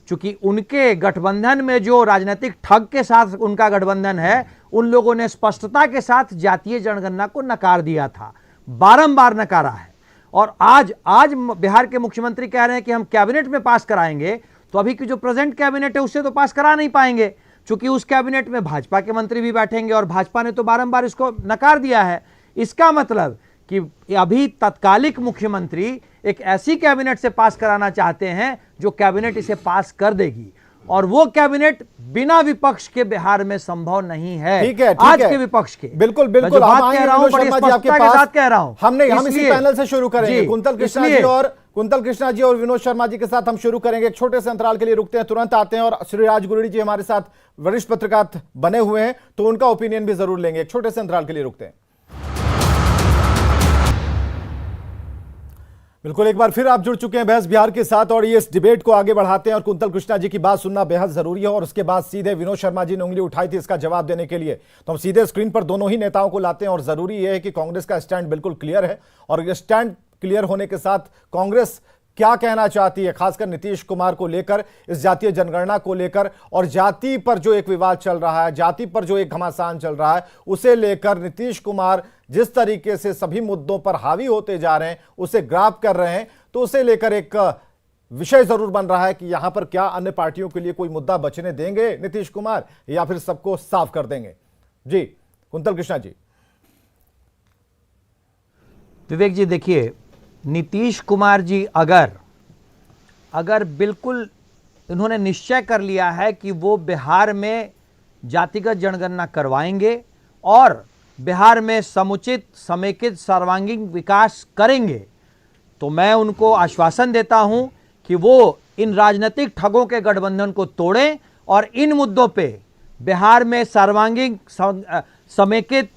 क्योंकि उनके गठबंधन में जो राजनीतिक ठग के साथ उनका गठबंधन है, उन लोगों ने स्पष्टता के साथ जातीय जनगणना को नकार दिया था, बारंबार नकारा है। और आज बिहार के मुख्यमंत्री कह रहे हैं कि हम कैबिनेट में पास कराएंगे, तो अभी की जो प्रेजेंट कैबिनेट है उससे तो पास करा नहीं पाएंगे, क्योंकि उस कैबिनेट में भाजपा के मंत्री भी बैठेंगे और भाजपा ने तो बारंबार इसको नकार दिया है। इसका मतलब कि अभी तत्कालिक मुख्यमंत्री एक ऐसी कैबिनेट से पास कराना चाहते हैं जो कैबिनेट इसे पास कर देगी, और वो कैबिनेट बिना विपक्ष के बिहार में संभव नहीं है। ठीक है, आज के विपक्ष के बिल्कुल मैं जो बात कह रहा हूं बड़ी स्पष्टता के साथ कह रहा हूं। हम इसी पैनल से शुरू करेंगे। कुंतल कृष्णा जी और विनोद शर्मा जी के साथ हम शुरू करेंगे। एक छोटे से अंतराल के लिए रुकते हैं, तुरंत आते हैं और श्री राज गुरेडी जी हमारे साथ वरिष्ठ पत्रकार बने हुए हैं, तो उनका ओपिनियन भी जरूर लेंगे। एक छोटे से अंतराल के लिए रुकते हैं। बिल्कुल, एक बार फिर आप जुड़ चुके हैं बहस बिहार के साथ और ये इस डिबेट को आगे बढ़ाते हैं। और कुंतल कृष्णा जी की बात सुनना बेहद जरूरी है और उसके बाद सीधे विनोद शर्मा जी ने उंगली उठाई थी इसका जवाब देने के लिए, तो हम सीधे स्क्रीन पर दोनों ही नेताओं को लाते हैं। और जरूरी यह है कि कांग्रेस का स्टैंड बिल्कुल क्लियर है और ये स्टैंड क्लियर होने के साथ कांग्रेस क्या कहना चाहती है, खासकर नीतीश कुमार को लेकर, इस जातीय जनगणना को लेकर और जाति पर जो एक विवाद चल रहा है, जाति पर जो एक घमासान चल रहा है, उसे लेकर नीतीश कुमार जिस तरीके से सभी मुद्दों पर हावी होते जा रहे हैं, उसे ग्राफ कर रहे हैं, तो उसे लेकर एक विषय जरूर बन रहा है कि यहां पर क्या अन्य पार्टियों के लिए कोई मुद्दा बचने देंगे नीतीश कुमार या फिर सबको साफ कर देंगे। जी कुंतल कृष्णा जी। विवेक जी देखिए, नीतीश कुमार जी अगर बिल्कुल इन्होंने निश्चय कर लिया है कि वो बिहार में जातिगत जनगणना करवाएंगे और बिहार में समुचित समेकित सर्वांगीण विकास करेंगे, तो मैं उनको आश्वासन देता हूं कि वो इन राजनीतिक ठगों के गठबंधन को तोड़ें और इन मुद्दों पे बिहार में सर्वांगीण समेकित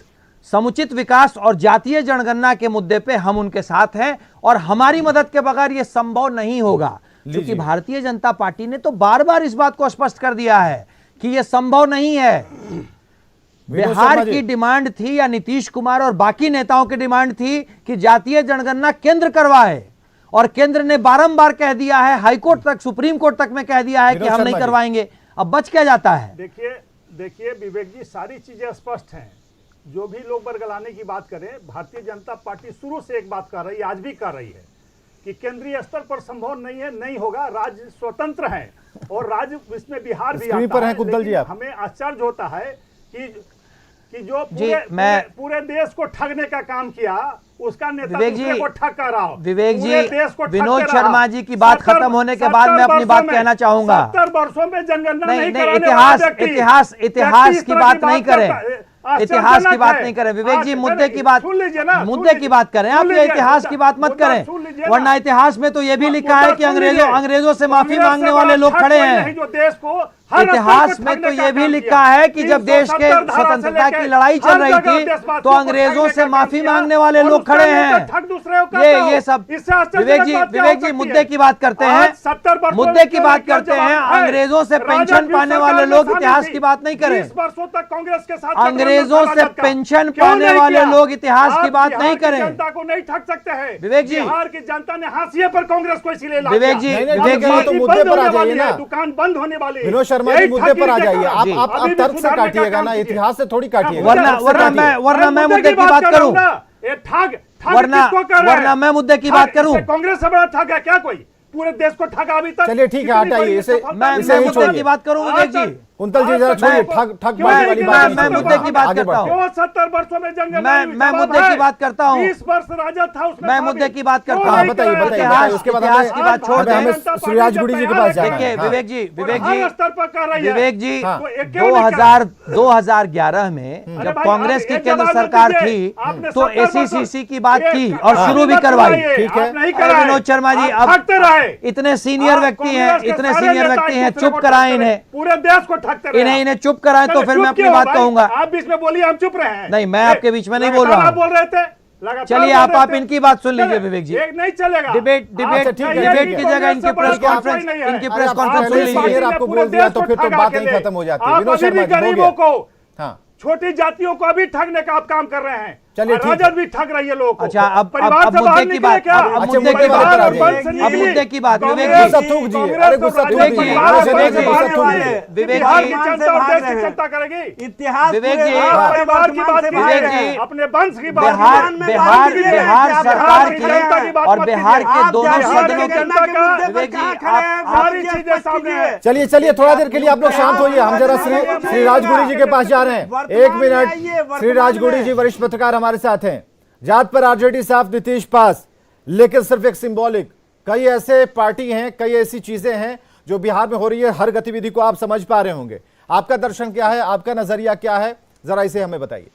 समुचित विकास और जातीय जनगणना के मुद्दे पे हम उनके साथ हैं और हमारी मदद के बगैर यह संभव नहीं होगा, क्योंकि भारतीय जनता पार्टी ने तो बार बार इस बात को स्पष्ट कर दिया है कि यह संभव नहीं है। बिहार की डिमांड थी या नीतीश कुमार और बाकी नेताओं की डिमांड थी कि जातीय जनगणना केंद्र करवाए, और केंद्र ने बारंबार कह दिया है, हाईकोर्ट तक, सुप्रीम कोर्ट तक में कह दिया है कि हम नहीं करवाएंगे। अब बच क्या जाता है? देखिए विवेक जी, सारी चीजें स्पष्ट हैं। जो भी लोग बरगलाने की बात करें, भारतीय जनता पार्टी शुरू से एक बात कर रही है, आज भी कर रही है कि केंद्रीय स्तर पर संभव नहीं है, नहीं होगा, राज्य स्वतंत्र है और राज्य इसमें बिहार भी आता है। लेकिन हमें आश्चर्य होता है कि जो पूरे देश को ठगने का काम किया, उसका नेता दूसरे को ठग कर रहा हो। विवेक जी, विनोद शर्मा जी की बात खत्म होने के बाद मैं अपनी बात कहना चाहूंगा। 70 वर्षों में जनगणना नहीं इतिहास की बात नहीं करें, इतिहास की बात नहीं करें विवेक जी, मुद्दे की बात करें। आप ये इतिहास की बात मत करें, वरना इतिहास में तो ये भी लिखा है कि अंग्रेजों से माफी मांगने वाले लोग खड़े हैं। इतिहास में तो ये भी लिखा है कि जब देश के स्वतंत्रता की लड़ाई चल रही थी तो अंग्रेजों से माफी मांगने वाले लोग खड़े हैं। ये सब विवेक जी मुद्दे की बात करते हैं, मुद्दे की बात करते हैं। अंग्रेजों से पेंशन पाने वाले लोग इतिहास की बात नहीं करें। कांग्रेस के साथ अंग्रेजों से पेंशन पाने वाले लोग इतिहास की बात नहीं करें। जनता को नहीं ठग सकते हैं विवेक जी। बिहार की जनता ने हाशिए पर कांग्रेस को इसीलिए ला विवेक जी, तो मुद्दे पर आ जाइए ना, दुकान बंद होने वाली। विनोद शर्मा जी मुद्दे पर आ जाइए। आप तर्क से काटिएगा ना, इतिहास से थोड़ी काटिएगा। वरना मैं मुद्दे की बात करूं, वरना मैं मुद्दे की बात करूं। कांग्रेस से बड़ा ठग है क्या कोई? पूरे देश को ठगा अभी तक। चलिए ठीक है, हटाइए इसे, मैं मुद्दे की बात करूं विवेक जी। कुंतल जी जरा छोड़िए, ठग वाली बात। मैं मुद्दे की बात करता हूं। 70 वर्षों में जनगणना, मैं मुद्दे की बात करता हूं। 20 वर्ष राजद था उसमें। मैं मुद्दे की बात करता हूं। बताइए। उसके बाद इतिहास की बात छोड़ दें, श्रीराज गुड़ी जी के पास जाना है। विवेक जी स्तर पर कर रही है। विवेक जी 2011 में जब कांग्रेस की केंद्र सरकार थी तो एसीसीसी की बात की और शुरू भी करवाई। ठीक है विनोद शर्मा जी, अब इतने सीनियर व्यक्ति हैं, चुप कराएं इन्हें, पूरे देश को ठगते रहे। इन्हें चुप कराएं तो फिर मैं अपनी बात कहूंगा। आप बीच में बोलिए, हम चुप रहे हैं। नहीं, मैं आपके बीच में नहीं बोल रहा हूं। बोल रहे थे, चलिए आप इनकी बात सुन लीजिए विवेक जी। नहीं चलेगा डिबेट की जगह इनकी प्रेस कॉन्फ्रेंस सुन लीजिए। आपको बोल दिया तो फिर तो बात नहीं खत्म हो जाती। विनोद शर्मा जी, गरीबों को, छोटी जातियों को अभी ठगने का आप काम कर रहे हैं। चलिए राजद भी ठग रही है लोगों को। अच्छा, अब मुद्दे की बात, मुद्दे की बात विवेक जी, गुस्सा थूक जी, अरे गुस्सा थूक जी, विवेक करेगी इतिहास विवेक जी, परिवार की बात, अपने वंश की बात, बिहार सरकार की और बिहार के दोनों सदनों की विवेक जी सारी चीजें सामने है। चलिए थोड़ा देर के लिए आप लोग शांत होइए। हम जरा श्रीराज गुड़ी जी के पास जा रहे हैं। 1 मिनट। श्रीराज गुड़ी जी वरिष्ठ पत्रकार हमारे साथ हैं। जात पर आरजेडी साफ, नीतीश पास, लेकिन सिर्फ एक सिंबॉलिक। कई ऐसे पार्टी हैं, कई ऐसी चीजें हैं जो बिहार में हो रही है। हर गतिविधि को आप समझ पा रहे होंगे। आपका दर्शन क्या है, आपका नजरिया क्या है, जरा इसे हमें बताइए।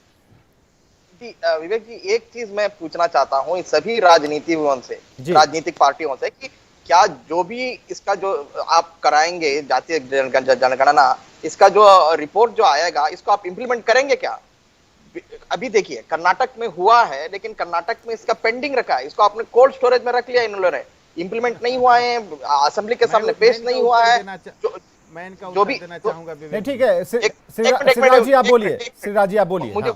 विवेक जी, एक चीज मैं पूछना चाहता हूँ सभी राजनीतिक पार्टियों से कि क्या जो भी इसका जो आप कराएंगे जातीय जनगणना, इसका जो रिपोर्ट जो आएगा, इसको आप इम्प्लीमेंट करेंगे क्या? अभी देखिए कर्नाटक में हुआ है, लेकिन कर्नाटक में इसका पेंडिंग रखा है। इसको आपने कोल्ड स्टोरेज में रख लिया इन लोगों ने, इम्प्लीमेंट नहीं हुआ है, असेंबली के सामने पेश नहीं हुआ है। मैं इनका जो भी देना चाहूंगा विवेक। ठीक है, श्रीराज जी आप बोलिए। श्रीराज जी आप बोलिए। मुझे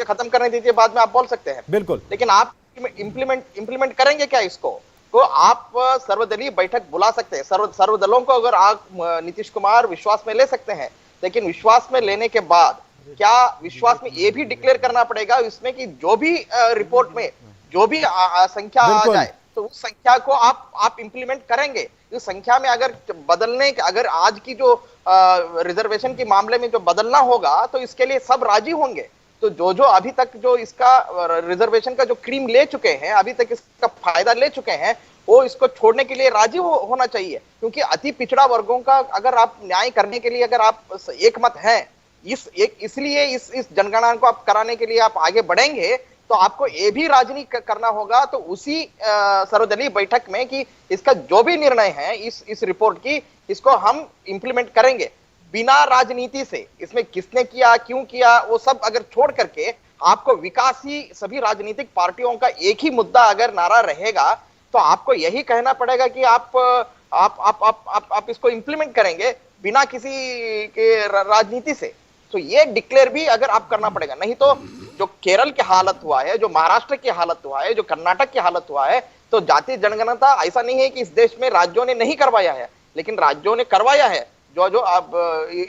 खत्म करने दीजिए, बाद में आप बोल सकते हैं। बिल्कुल। लेकिन आप इम्प्लीमेंट करेंगे क्या इसको? को आप सर्वदलीय बैठक बुला सकते हैं। सर्वदलों को अगर आप नीतीश कुमार विश्वास में ले सकते हैं, लेकिन विश्वास में लेने के बाद क्या विश्वास में ये भी डिक्लेयर करना पड़ेगा इसमें कि जो भी रिपोर्ट में जो भी संख्या आ जाए तो उस संख्या को आप इंप्लीमेंट करेंगे। इस संख्या में अगर बदलने अगर आज की जो रिजर्वेशन के मामले में जो बदलना होगा तो इसके लिए सब राजी होंगे। तो जो अभी तक जो इसका रिजर्वेशन का जो क्रीम ले चुके हैं, अभी तक इसका फायदा ले चुके हैं, वो इसको छोड़ने के लिए राजी होना चाहिए। क्योंकि अति पिछड़ा वर्गों का अगर आप न्याय करने के लिए अगर आप एक मत हैं, इसलिए इस जनगणना को आप कराने के लिए आप आगे बढ़ेंगे, तो आपको ये भी राजनीति करना होगा। तो उसी सर्वदलीय बैठक में कि इसका जो भी निर्णय है इस रिपोर्ट की, इसको हम इंप्लीमेंट करेंगे बिना राजनीति से। इसमें किसने किया, क्यों किया, वो सब अगर छोड़ करके आपको विकास ही सभी राजनीतिक पार्टियों का एक ही मुद्दा अगर नारा रहेगा, तो आपको यही कहना पड़ेगा कि आप इसको इंप्लीमेंट करेंगे बिना किसी के राजनीति से। तो ये डिक्लेयर भी अगर आप करना पड़ेगा, नहीं तो जो केरल की हालत हुआ है, जो महाराष्ट्र की हालत हुआ है, जो कर्नाटक की हालत हुआ है, तो जातीय जनगणना ऐसा नहीं है कि इस देश में राज्यों ने नहीं करवाया है, लेकिन राज्यों ने करवाया है। जो अब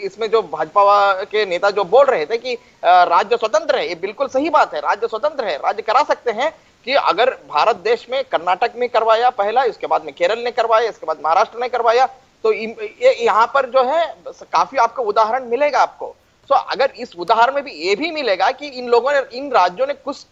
इसमें जो भाजपा के नेता जो बोल रहे थे कि राज्य स्वतंत्र है, ये बिल्कुल सही बात है। राज्य स्वतंत्र है, राज्य करा सकते हैं कि अगर भारत देश में कर्नाटक में करवाया पहला, इसके बाद में केरल ने करवाया, इसके बाद महाराष्ट्र ने करवाया, तो यहाँ पर जो है काफी आपको उदाहरण मिलेगा आपको। तो अगर इस उदाहरण में भी ये भी मिलेगा कि इन लोगों ने, इन राज्यों ने कुछ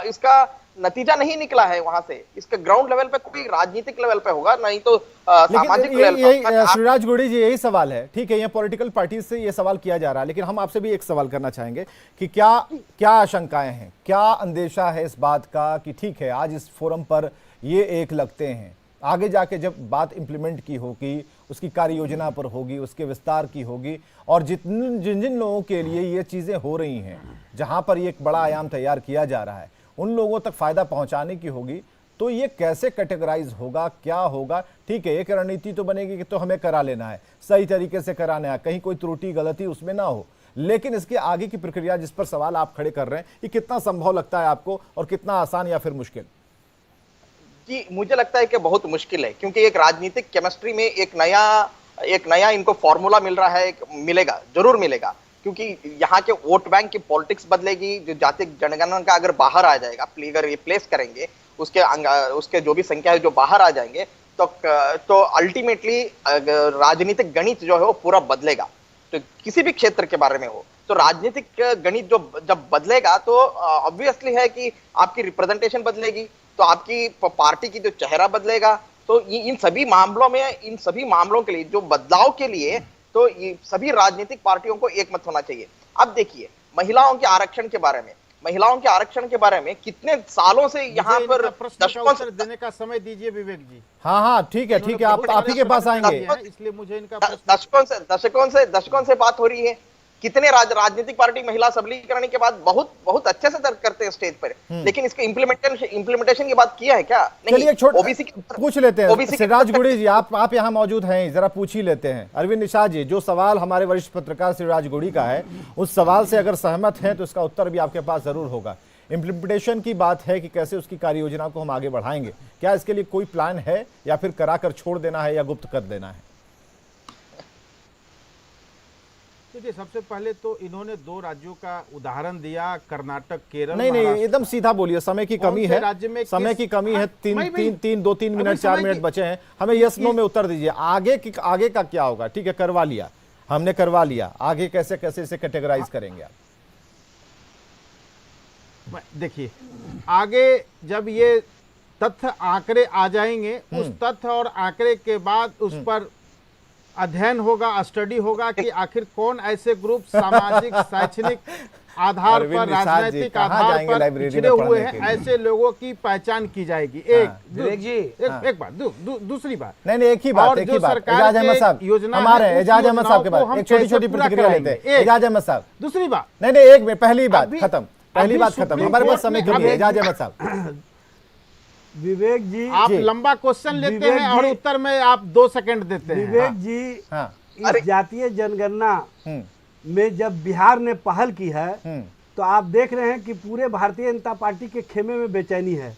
इसका नतीजा नहीं निकला है वहां से, इसके ग्राउंड लेवल पे कोई राजनीतिक लेवल पे होगा, नहीं तो सामाजिक लेवल पे। शिवराज गुड़ी जी, यही सवाल है, ठीक है, ये पॉलिटिकल पार्टी से ये सवाल किया जा रहा है, लेकिन हम आपसे भी एक सवाल करना चाहेंगे कि क्या आशंकाएं हैं, क्या अंदेशा है इस बात का कि ठीक है आज इस फोरम पर ये एक लगते हैं, आगे जाके जब बात इंप्लीमेंट की होगी, उसकी कार्य योजना पर होगी, उसके विस्तार की होगी, और जिन लोगों के लिए ये चीजें हो रही हैं, जहां पर ये एक बड़ा आयाम तैयार किया जा रहा है, उन लोगों तक फायदा पहुंचाने की होगी, तो ये कैसे कैटेगराइज होगा, क्या होगा? ठीक है, एक रणनीति तो बनेगी कि तो हमें करा लेना है, सही तरीके से कराना है, कहीं कोई त्रुटि गलती उसमें ना हो, लेकिन इसके आगे की प्रक्रिया जिस पर सवाल आप खड़े कर रहे हैं, ये कितना संभव लगता है आपको, और कितना आसान या फिर मुश्किल? जी, मुझे लगता है कि बहुत मुश्किल है, क्योंकि एक राजनीतिक केमिस्ट्री में एक नया इनको फॉर्मूला मिल रहा है, मिलेगा, जरूर मिलेगा, क्योंकि यहाँ के वोट बैंक की पॉलिटिक्स बदलेगी। जो जातीय जनगणना का अगर बाहर आ जाएगा, अगर ये प्लेस करेंगे, उसके जो भी संख्या है जो बाहर आ जाएंगे, तो अल्टीमेटली राजनीतिक गणित जो है वो पूरा बदलेगा। तो किसी भी क्षेत्र के बारे में हो, तो राजनीतिक गणित जब बदलेगा, तो ऑब्वियसली है कि आपकी रिप्रेजेंटेशन बदलेगी, तो आपकी पार्टी की जो चेहरा बदलेगा। तो इन सभी मामलों के लिए, जो बदलाव के लिए, तो ये सभी राजनीतिक पार्टियों को एक मत होना चाहिए। अब देखिए, महिलाओं के आरक्षण के बारे में कितने सालों से यहाँ पर दशकों से देने का समय दीजिए विवेक जी। हाँ, ठीक है, आप ही के पास आएंगे, इसलिए मुझे इनका दशकों से बात हो रही है। कितने राजनीतिक पार्टी महिला सबलीकरण के बाद बहुत अच्छे से करते हैं स्टेज पर, लेकिन इसके इम्प्लीमेंटेशन की बात किया है क्या? चलिए ओबीसी पूछ लेते हैं। शिवराज गुड़ी जी, आप यहाँ मौजूद हैं, जरा पूछ ही लेते हैं। अरविंद निषाद जी, जो सवाल हमारे वरिष्ठ पत्रकार शिवराज गुड़ी का है, उस सवाल से अगर सहमत हैं तो इसका उत्तर भी आपके पास जरूर होगा। इम्प्लीमेंटेशन की बात है कि कैसे उसकी कार्य योजना को हम आगे बढ़ाएंगे, क्या इसके लिए कोई प्लान है, या फिर कराकर छोड़ देना है, या गुप्त कर देना है? देखिए, सबसे पहले तो इन्होंने 2 राज्यों का उदाहरण दिया, कर्नाटक, केरल। नहीं, एकदम सीधा बोलिए, समय की कमी है, समय की कमी है, 2-3 मिनट 4 मिनट बचे हैं, हमें यस नो में उत्तर दीजिए। आगे का क्या होगा? ठीक है, करवा लिया, हमने करवा लिया, आगे कैसे इसे कैटेगराइज करेंगे आप? देखिए, आगे जब ये तथ्य आंकड़े आ जाएंगे, उस तथ्य और आंकड़े के बाद उस पर अध्ययन होगा, स्टडी होगा कि आखिर कौन ऐसे ग्रुप सामाजिक शैक्षणिक आधार पर, राजनीतिक आधार पर पिछड़े हुए हैं, ऐसे लोगों की पहचान की जाएगी। एक बात, दूसरी बात, नहीं, एक ही बात, एजाज अहमद साहब, हमारे एजाज अहमद साहब के बाद एक छोटी प्रतिक्रिया लेते हैं। एजाज अहमद साहब, दूसरी बात, नहीं, एक में पहली बात खत्म, हमारे पास समय कमी है। एजाज अहमद साहब, विवेक जी, आप लंबा क्वेश्चन लेते हैं और उत्तर में आप 2 सेकंड देते हैं। विवेक जी, इस जातीय जनगणना में जब बिहार ने पहल की है, तो आप देख रहे हैं कि पूरे भारतीय जनता पार्टी के खेमे में बेचैनी है,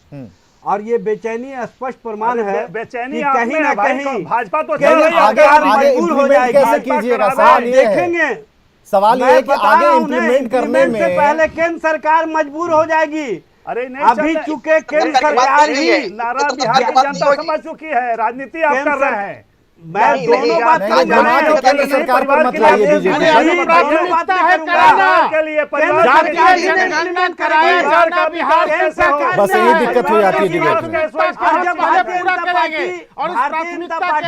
और ये बेचैनी स्पष्ट प्रमाण है बेचैनी कि आप कहीं में ना है भाई, कहीं भाजपा तो केंद्र चल रही है, आगे सरकार आगे मजबूर हो इम्प्लीमेंट जाएगी। कैसे कीजिएगा? सवाल ये है, देखेंगे सवाल ये मैं है कि बता आगे रहा हूं ना, इम्प्लीमेंट करने implement से में पहले केंद्र सरकार मजबूर हो जाएगी। अरे नहीं अभी चल रहा- चूंकि केंद्र सरकार की बात सरकार नहीं ही है। नारा तो बिहार की बात नहीं जनता होगी। समझ चुकी है, राजनीति आप कर रहे हैं। मैं नहीं, दोनों नहीं, बात नहीं, कर नहीं, रहा तो केंद्र सरकार पर मत लाइए बीजेपी। बस यही दिक्कत हो जाती है डिबेट में।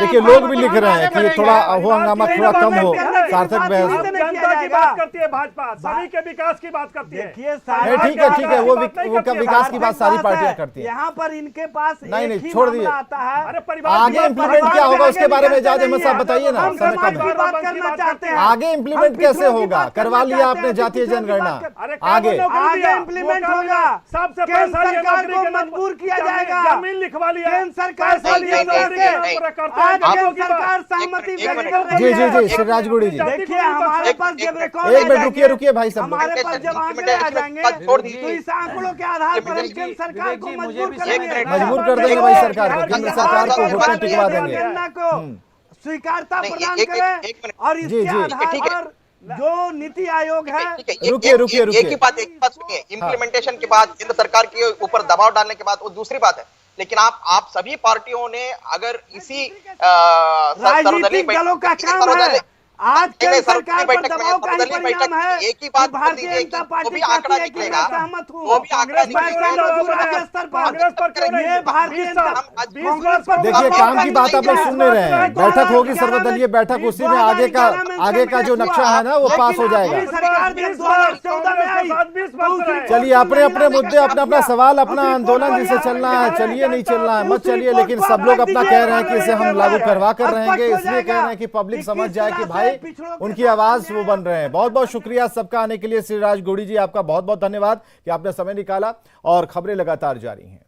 देखिए लोग भी लिख रहे हैं कि थोड़ा हो हंगामा थोड़ा कम हो, सार्थक बहस। जनता की बात करती है भाजपा, सभी के विकास की बात करती है। नहीं ठीक है वो विकास की बात सारी पार्टियां करती हैं। यहाँ पर इनके पास नहीं, एक ही छोड़ दिए। मामला आता है। अरे परिवार आगे की इम्प्लीमेंट बात- क्या होगा उसके बारे में निकलते इजाज अहमद नहीं साहब है। बताइए ना, हम समय समाज कम की है। बात करना चाहते हैं। आगे इम्प्लीमेंट हम कैसे पिछड़ों की होगा? बात करना करवा लिया चाहते आपने हैं, जातीय पिछड़ों की जनगणना, बात कर- अरे आगे आगे इम्प्लीमेंट होगा। सबसे केंद्र पैसा लिया, सरकार नौकरी को के नाम- मजबूर किया जाएगा। जमीन लिखवा लिया, केंद्र सरकार पैसा से लिया, ये नौकरी के नाम नहीं, पर करते हैं। आज आप केंद्र लोग की बात- सरकार सहमति एक व्यक्त मिनट, कर रही जी है। जी जी श्रीराज गुड़ी जी। देखिए हमारे पास जब रिकॉर्ड रुकिए भाई सब लोग। हमारे पास जब आंकड़े आ जाएंगे छोड़ दीजिए। तो इस आंकड़ों के आधार पर हम केंद्र सरकार को मजबूर करेंगे। मजबूर कर देंगे भाई सरकार को, केंद्र सरकार को होटल टिकवा देंगे। जनगणना को स्वीकारता नहीं, प्रदान एक करें मिनट। और जी, इसके जी। आधार ठीक है। पर जो नीति आयोग है रुकिए। एक ही बात सुनिए, इम्प्लीमेंटेशन के बाद केंद्र सरकार के ऊपर दबाव डालने के बाद वो दूसरी बात है। लेकिन आप सभी पार्टियों ने अगर इसी राजनीतिक दलों का काम है। आज केंद्र सरकार पर दबाव का ही परिणाम है एक ही बात कि भारतीय जनता पार्टी कहती है कि मैं सहमत हूँ। वो भी आंकड़ा मैं सहमत हूँ राज्य स्तर पर। ये भारतीय जनता कांग्रेस पर देखिए काम की बात आप लोग सुन नहीं रहे हैं। बैठक होगी सर्वदलीय बैठक, उसी में आगे का जो नक्शा है ना वो पास हो जाएगा। सरकार जब 2014 में आई चलिए अपने अपने मुद्दे, अपना अपना सवाल, अपना आंदोलन जिसे चलना है चलिए, नहीं चलना है मत चलिए, लेकिन सब लोग अपना कह रहे हैं कि इसे हम लागू करवा कर रहेंगे। इसलिए कह रहे हैं कि पब्लिक समझ जाए कि भाई उनकी आवाज वो बन रहे हैं। बहुत बहुत शुक्रिया सबका आने के लिए। श्रीराज गुड़ी जी आपका बहुत बहुत धन्यवाद कि आपने समय निकाला और खबरें लगातार जारी हैं।